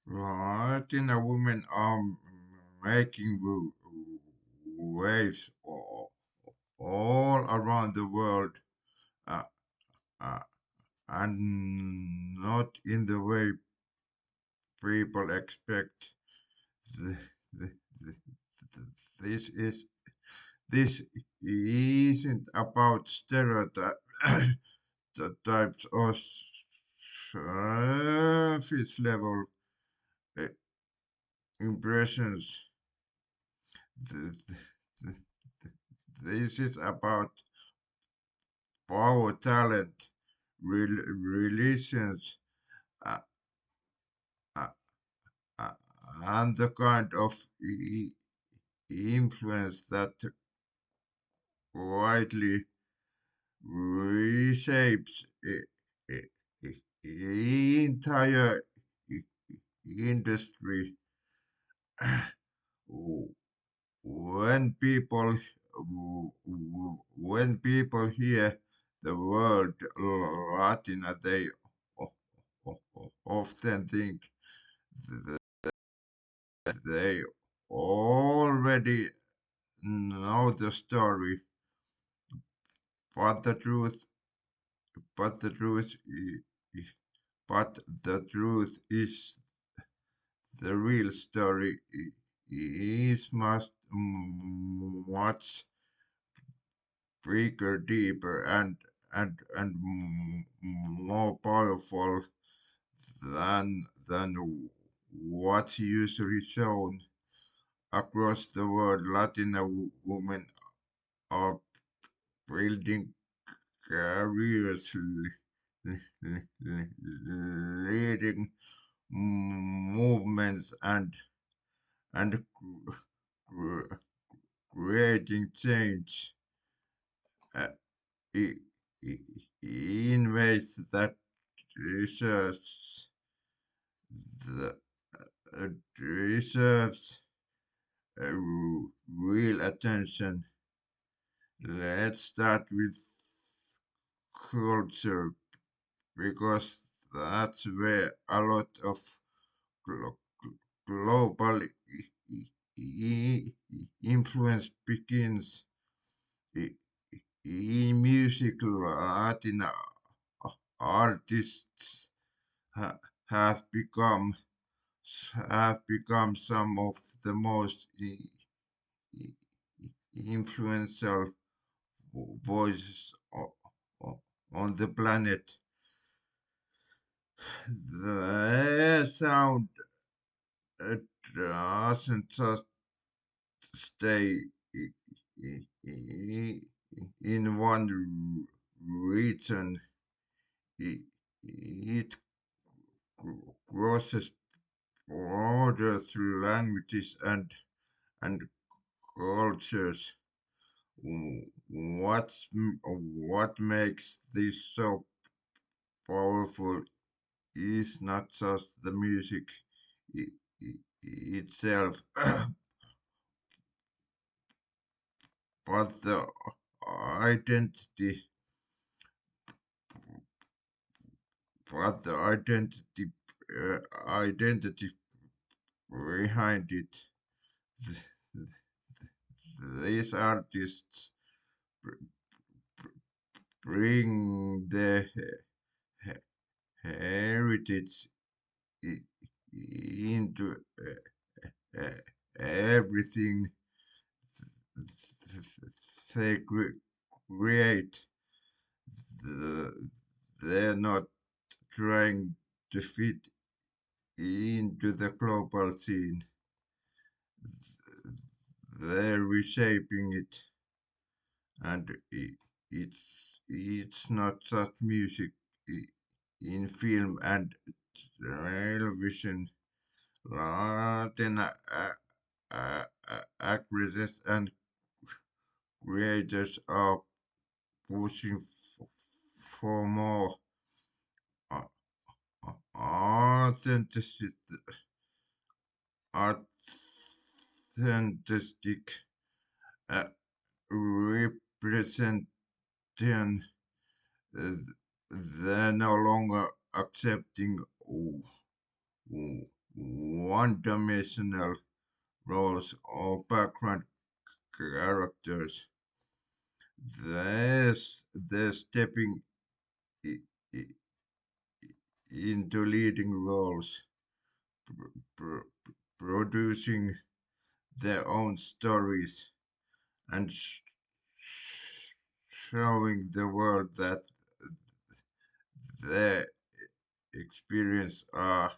Latina women are making waves all around the world, uh, uh, and not in the way people expect. Th- th- th- This is this isn't about stereotypes or surface level uh, impressions. Th- th- This is about power, talent, relations, uh, uh, uh, and the kind of influence that quietly reshapes entire industry. When people when people hear the word Latina, they often think that they already know the story, but the truth, but the truth, but the truth is the real story is much bigger, deeper, and more powerful than what's usually shown across the world. Latina women are building careers, leading movements, and cr- creating change uh, i- in ways that deserves the deserves real attention. Let's start with culture because that's where a lot of glo- global influence begins. I- In music, Latin artists ha- have become some of the most influential voices on the planet. Their sound doesn't just stay in one region. It crosses borders, languages, and cultures. What makes this so powerful is not just the music i- itself, but the identity, but the identity, identity behind it. These artists bring their heritage i- into uh, everything they create. The- They're not trying to fit into the global scene. They're reshaping it, and it's not just music in film and television. Latin actresses and creators are pushing for more uh, authenticity, authentic uh, representation. Uh, they're no longer accepting one-dimensional roles or background characters. They're stepping i- i- into leading roles, pr- producing their own stories and showing the world that their experience are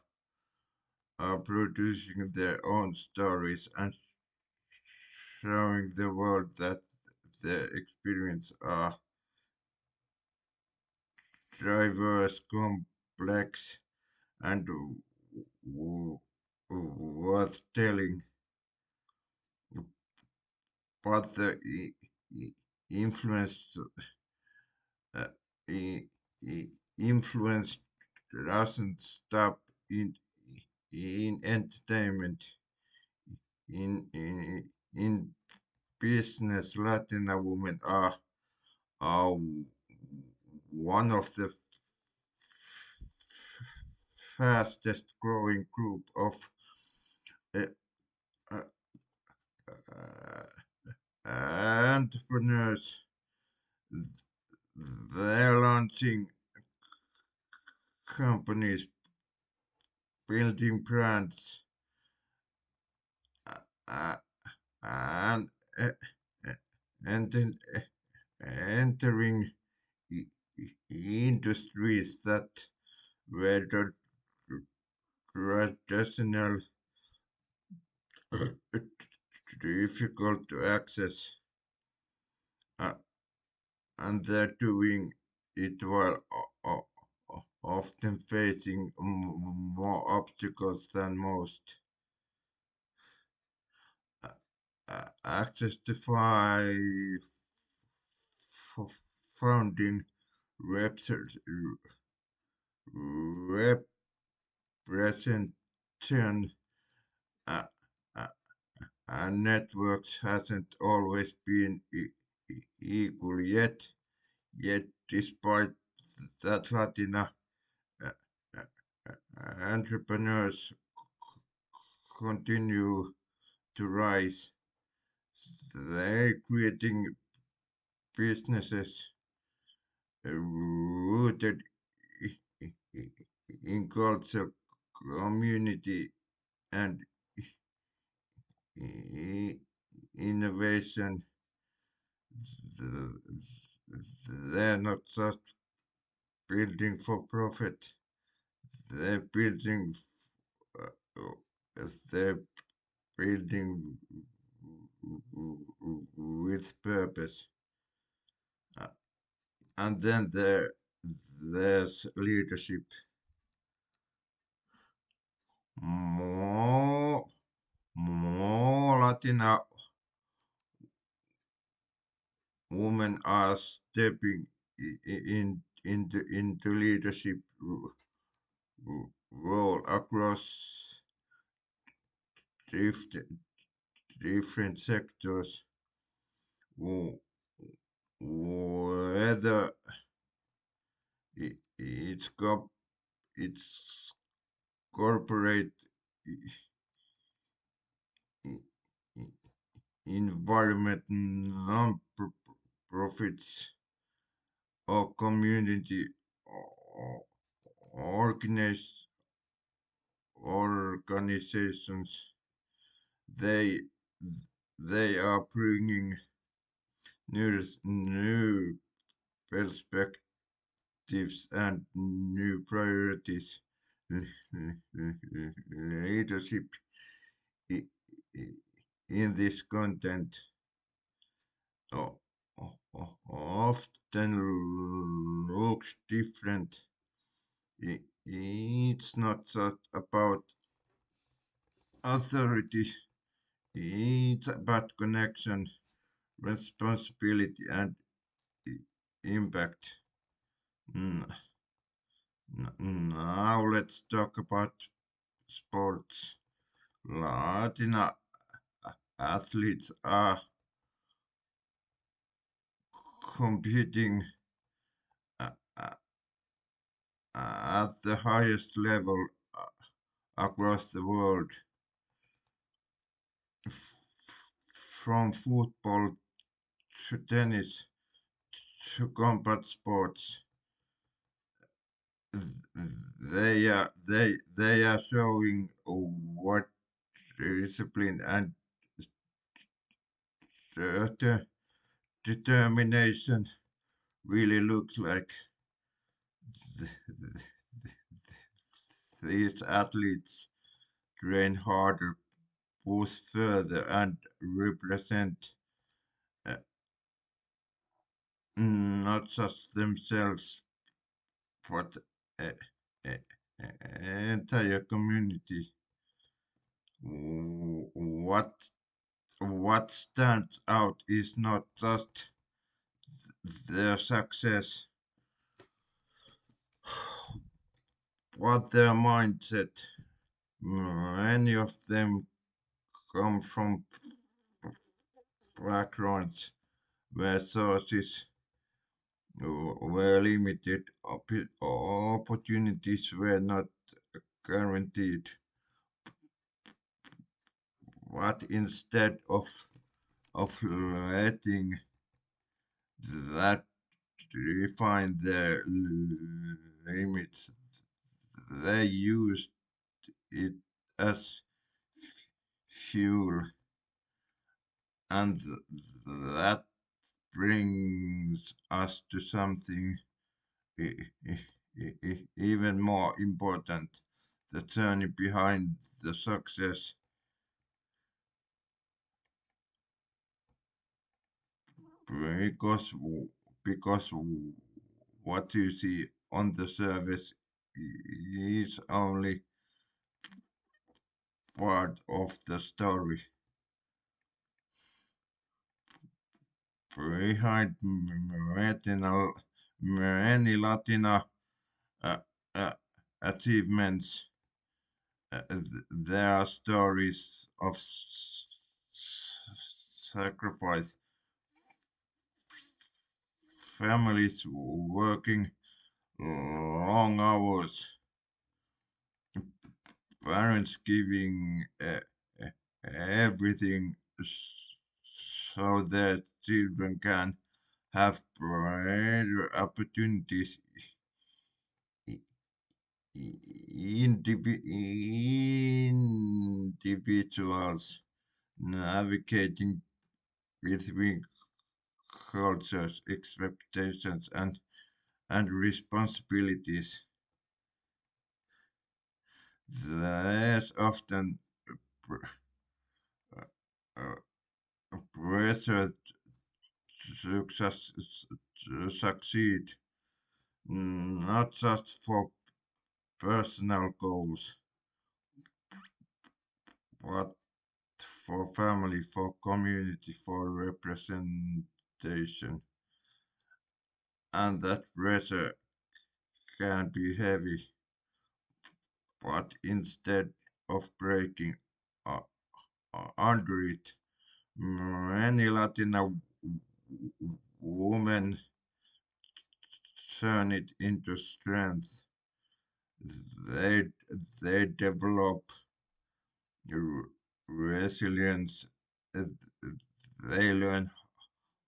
producing their own stories and showing the world that their experience are diverse, complex, and worth telling. But the influence uh, i- influence doesn't stop in entertainment. In business, Latina women are one of the fastest growing group of uh, uh, entrepreneurs. They're launching companies, building brands, uh, uh, and uh, uh, and then, entering industries that were traditional difficult to access, uh, and they're doing it while often facing more obstacles than most. Uh, Access to five founding reps- representation uh, uh, and networks hasn't always been equal yet despite that Latina uh, uh, entrepreneurs continue to rise. They're creating businesses rooted in culture, community, and innovation. They're not just building for profit. They're building. They're building with purpose. Uh, And then there's leadership. More, more Latina women are stepping into leadership role across different, different sectors, wh- whether it's it's corporate environment, non-profits, or community o- organizations. They they are bringing new perspectives and new priorities. Leadership i- i- in this content o- often looks different. It's not just about authority, it's about connection, responsibility, and impact. Mm, Now let's talk about sports. Latina athletes are competing uh, uh, at the highest level across the world, from football to tennis to combat sports. They are showing what discipline and uh, determination really looks like. These athletes train harder, push further, and represent uh, not just themselves but uh, uh, entire community. What what stands out is not just their success, but their mindset. Many of them come from backgrounds where sources were limited, opportunities were not guaranteed, but instead of letting that define their limits, they used it as fuel, and that brings us to something even more important, the journey behind the success. Because because what you see on the surface is only part of the story. Behind many Latina uh, uh, achievements, there are stories of sacrifice, families working long hours, parents giving everything so that children can have brighter opportunities. Individuals navigating between cultures, expectations, and responsibilities. There's often pr- uh, pressure success, to succeed, not just for personal goals, but for family, for community, for representation. And that pressure can be heavy, but instead of breaking uh, under it, many Latina women turn it into strength. They they develop r- resilience. uh, They learn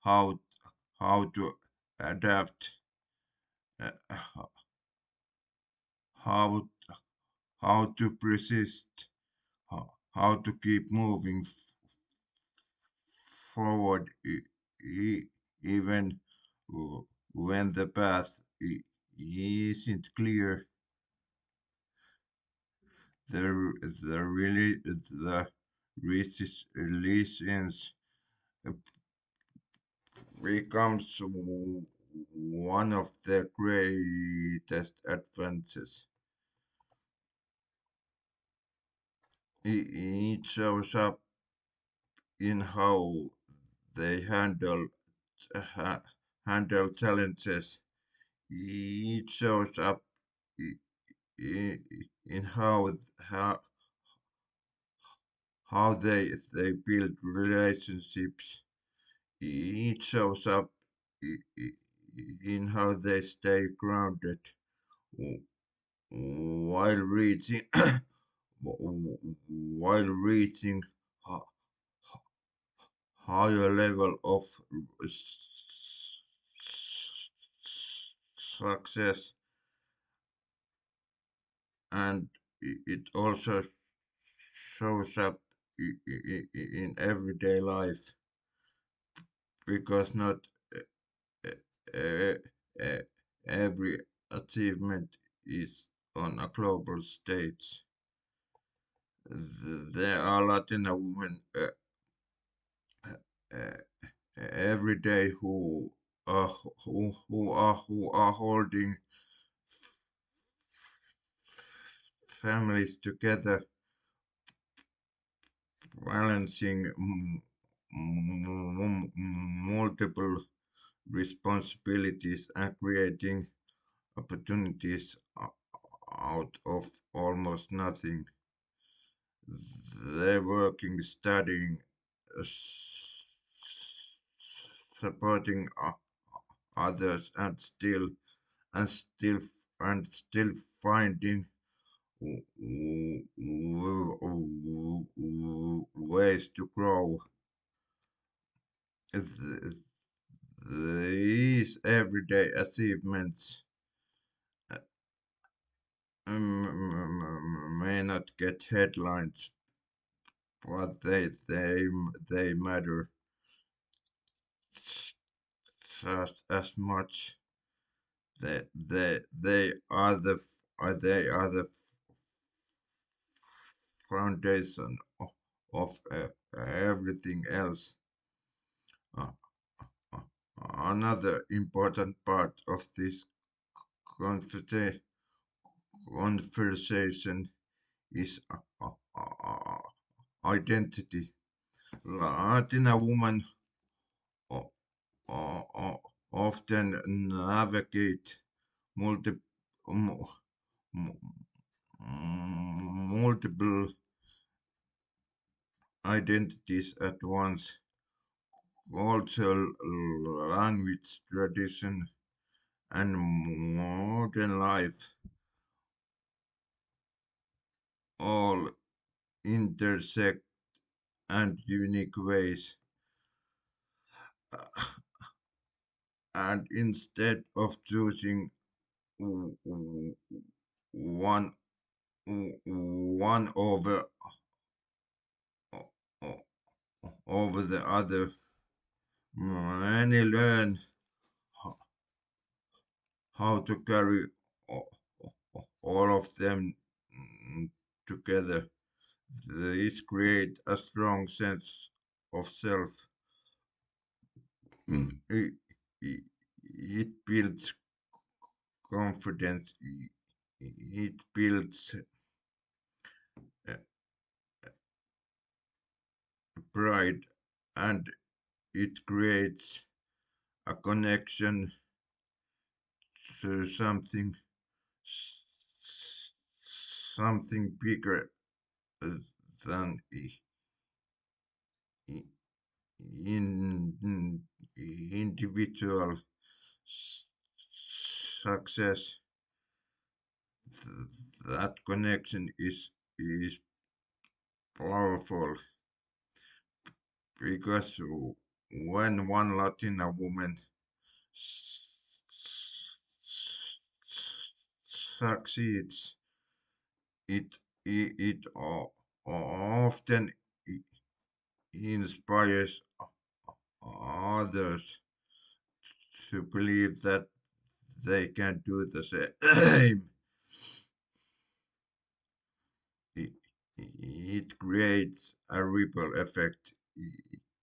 how how to adapt, uh, how how to persist, how to keep moving forward, even when the path isn't clear. The really the resilience becomes one of the greatest advances. It shows up in how they ha- handle challenges. It shows up i- in how they build relationships. It shows up in how they stay grounded while reaching while reaching a higher level of success, and it also shows up in everyday life because not uh, uh, every achievement is on a global stage. There are Latina women uh, every day uh, who are holding families together, balancing multiple responsibilities and creating opportunities out of almost nothing. They're working, studying, uh, supporting others, and still and still finding ways to grow. Th- These everyday achievements may not get headlines, but they matter just as much. They are the foundation of everything else. Uh, uh, Another important part of this conversa- conversation is identity. Latina women o- often navigate multi- mu- mu- multiple identities at once: culture, language, tradition, and modern life all intersect and unique ways. And instead of choosing one one over the other, many learn how to carry all of them together. This create a strong sense of self. It, it, it builds confidence. It builds uh, pride, and it creates a connection to something bigger than in individual success. That connection is powerful because when one Latina woman succeeds, it often inspires others to believe that they can do the same. It, it creates a ripple effect.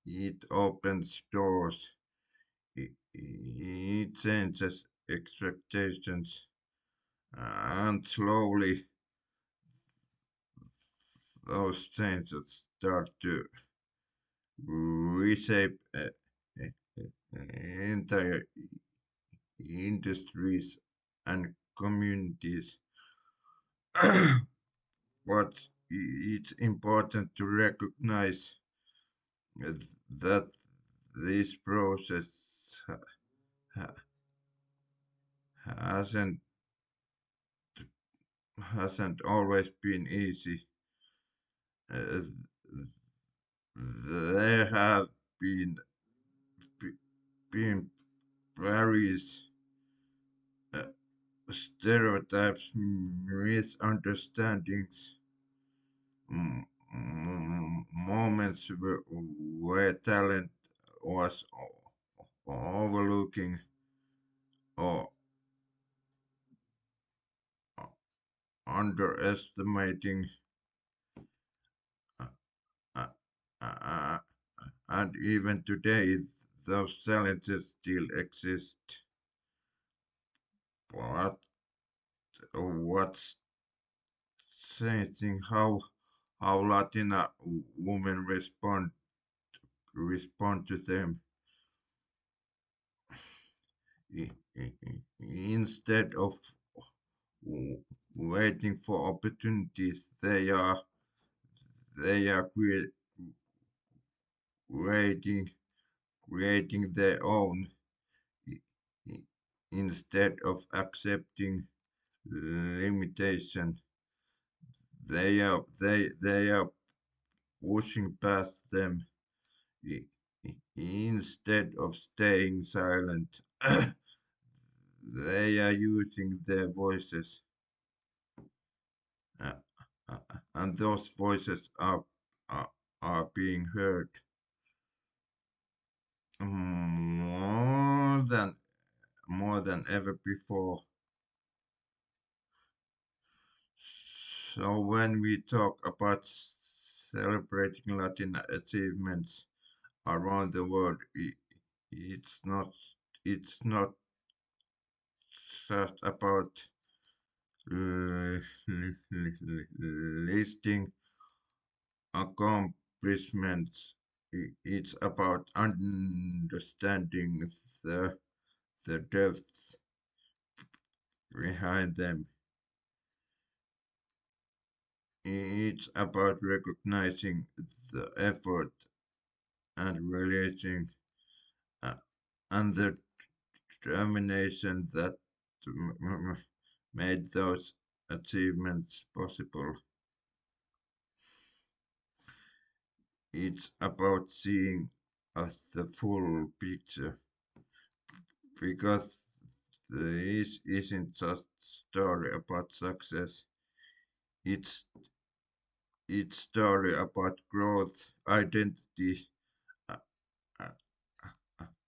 It opens doors. It changes expectations, and slowly those changes start to reshape entire industries and communities. But it's important to recognize that this process ha- hasn't hasn't always been easy. Uh, there have been been various uh, stereotypes, misunderstandings, moments where talent was overlooking or underestimating, uh, uh, uh, and even today those challenges still exist. But what's changing how Latina women respond to them instead of waiting for opportunities. They are creating creating their own i- i- instead of accepting limitation. They are pushing past them instead of staying silent. They are using their voices, uh, and those voices are, are being heard more than more than ever before. So when we talk about celebrating Latin achievements around the world, it's not it's not just about uh, listing accomplishments. It's about understanding the the depth behind them. It's about recognizing the effort and relating uh, and the determination that made those achievements possible. It's about seeing the full picture because this isn't just story about success. It's it's story about growth, identity, uh, uh,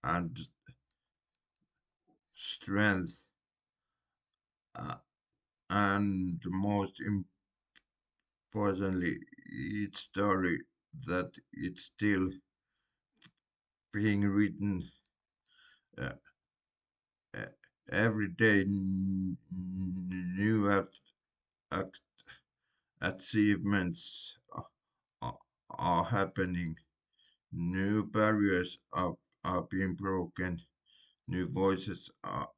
and strength, uh, and most importantly, it's story that it's still being written uh, uh, every day. New ac- achievements are, are happening. New barriers are being broken. New voices are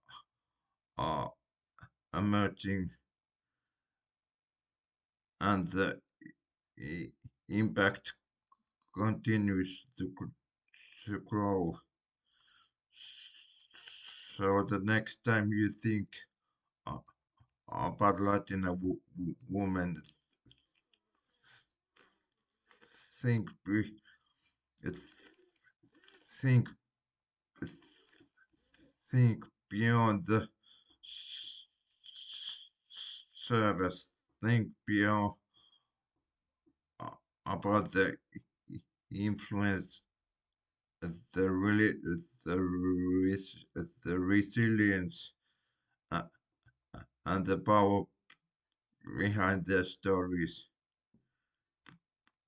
emerging, and the i- impact continues to grow. So the next time you think uh, about Latina woman, think think think beyond the service. Think beyond uh, about the influence, the really the resilience, uh, and the power behind their stories.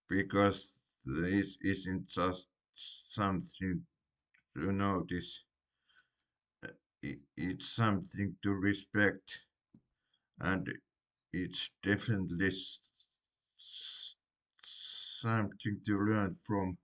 Because this isn't just something to notice; it's something to respect, and it's definitely something to learn from.